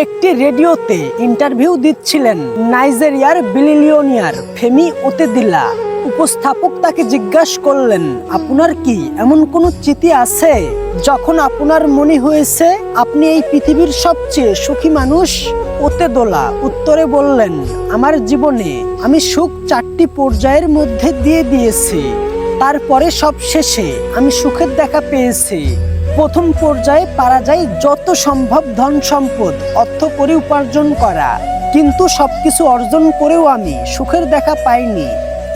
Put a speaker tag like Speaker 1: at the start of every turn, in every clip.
Speaker 1: একটি রেডিওতে ইন্টারভিউ দিচ্ছিলেন নাইজেরিয়ার বিলিয়নিয়ার ফেমি ওতেদিলা। উপস্থাপক তাকে জিজ্ঞাসা করলেন, আপনার কি এমন কোনো স্মৃতি আছে যখন আপনার মনে হয়েছে আপনি এই পৃথিবীর সবচেয়ে সুখী মানুষ? ওতেদোলা উত্তরে বললেন, আমার জীবনে আমি সুখ 4টি পর্যায়ের মধ্যে দিয়ে দিয়েছি। তারপরে সব শেষে আমি সুখের দেখা পেয়েছি। প্রথম পর্যায়ে পারা যায় যত সম্ভব ধন সম্পদ অর্থ করে উপার্জন করা, কিন্তু সবকিছু অর্জন করেও আমি সুখের দেখা পাইনি।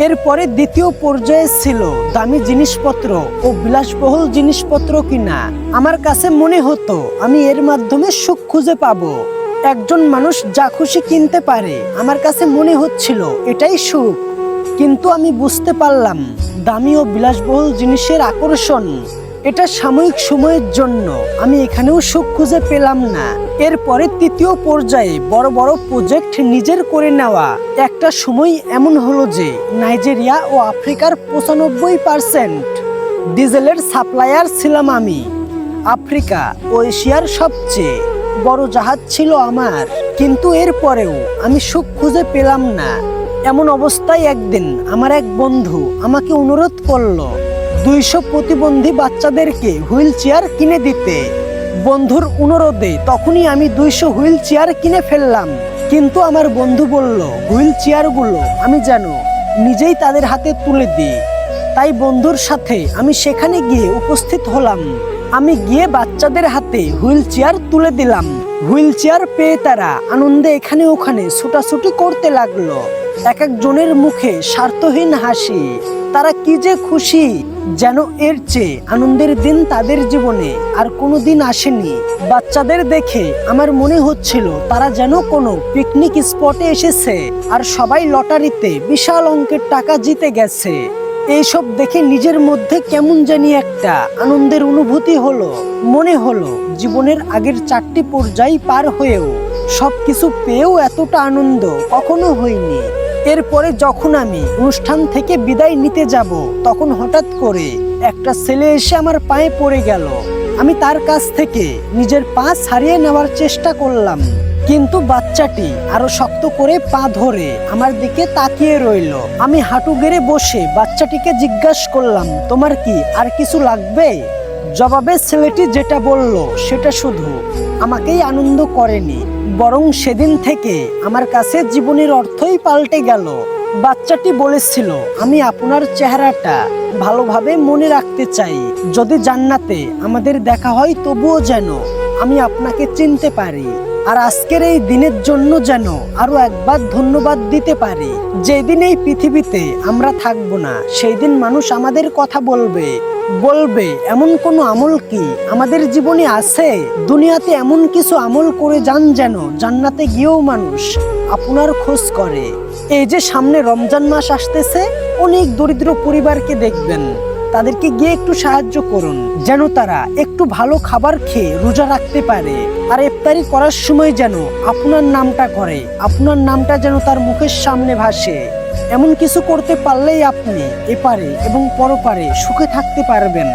Speaker 1: এরপরে দ্বিতীয় পর্যায়ে ছিল দামি জিনিসপত্র ও বিলাসবহুল জিনিসপত্র কিনা। আমার কাছে মনে হতো আমি এর মাধ্যমে সুখ খুঁজে পাবো। একজন মানুষ যা খুশি কিনতে পারে, আমার কাছে মনে হচ্ছিল এটাই সুখ। কিন্তু আমি বুঝতে পারলাম দামি ও বিলাসবহুল জিনিসের আকর্ষণ এটা সাময়িক সময়ের জন্য, আমি এখানেও সুখ খুঁজে পেলাম না। এরপরে তৃতীয় পর্যায়ে বড় বড় প্রজেক্ট নিজের করে নেওয়া। একটা সময় এমন হলো যে নাইজেরিয়া ও আফ্রিকার 95% ডিজেলের সাপ্লায়ার ছিলাম আমি। আফ্রিকা ও এশিয়ার সবচেয়ে বড় জাহাজ ছিল আমার, কিন্তু এরপরেও আমি সুখ খুঁজে পেলাম না। এমন অবস্থায় একদিন আমার এক বন্ধু আমাকে অনুরোধ করলো 200 প্রতিবন্ধী বাচ্চাদেরকে হুইল চেয়ার কিনে দিতে। বন্ধুর অনুরোধে তখনই আমি 200 হুইল চেয়ার কিনে ফেললাম। কিন্তু আমার বন্ধু বলল, হুইল চেয়ারগুলো আমি যেন নিজেই তাদের হাতে তুলে দিই। তাই বন্ধুর সাথে আমি সেখানে গিয়ে উপস্থিত হলাম। আমি গিয়ে বাচ্চাদের হাতে হুইল চেয়ার তুলে দিলাম। হুইল চেয়ার পেয়ে তারা আনন্দে এখানে ওখানে ছোটাছুটি করতে লাগলো। এক একজনের মুখে স্বার্থহীন হাসি। তারা কি যে খুশি, যেন এর চেয়ে আনন্দের দিন তাদের জীবনে আর কোনো দিন আসেনি। বাচ্চাদের দেখে আমার মনে হচ্ছিল তারা যেন কোনো পিকনিক স্পটে এসেছে আর সবাই লটারিতে বিশাল অঙ্কের টাকা জিতে গেছে। এইসব দেখে নিজের মধ্যে কেমন জানি একটা আনন্দের অনুভূতি হলো। মনে হলো জীবনের আগের 4টি পর্যায় পার হয়েও সবকিছু পেয়েও এতটা আনন্দ কখনো হয়নি। এরপরে যখন আমি অনুষ্ঠান থেকে বিদায় নিতে যাব, তখন হঠাৎ করে একটা ছেলে এসে আমার পায়ে পড়ে গেল। আমি তার কাছ থেকে নিজের পা ছাড়িয়ে নেওয়ার চেষ্টা করলাম, কিন্তু বাচ্চাটি আরো শক্ত করে পা ধরে আমার দিকে তাকিয়ে রইল। আমি হাঁটু গেড়ে বসে বাচ্চাটিকে জিজ্ঞাসা করলাম, তোমার কি আর কিছু লাগবে? জবাবে ছেলেটি যেটা বলল সেটা শুধু আমাকেই আনন্দ করেনি, বরং সেদিন থেকে আমার কাছে জীবনের অর্থই পাল্টে গেল। বাচ্চাটি বলেছিল, আমি আপনার চেহারাটা ভালোভাবে মনে রাখতে চাই। যদি জান্নাতে আমাদের দেখা হয় তবুও যেন আমি আপনাকে চিনতে পারি, আর আজকের এই দিনের জন্য যেন আরো একবার ধন্যবাদ দিতে পারি। যেদিন এই পৃথিবীতে আমরা থাকবো না, সেই দিন মানুষ আমাদের কথা বলবে এমন কোনো আমল কি আমাদের জীবনে আছে? দুনিয়াতে এমন কিছু আমল করে যান যেন জান্নাতে গিয়েও মানুষ আপনার খোঁজ করে। এই যে সামনে রমজান মাস আসতেছে, অনেক দরিদ্র পরিবারকে দেখবেন, তাদেরকে গিয়ে একটু সাহায্য করুন যেন তারা একটু ভালো খাবার খেয়ে রোজা রাখতে পারে। আর ইফতারি করার সময় যেন আপনার নামটা করে, আপনার নামটা যেন তার মুখের সামনে ভাসে। এমন কিছু করতে পারলেই আপনি এপারে এবং পরপারে সুখে থাকতে পারবেন।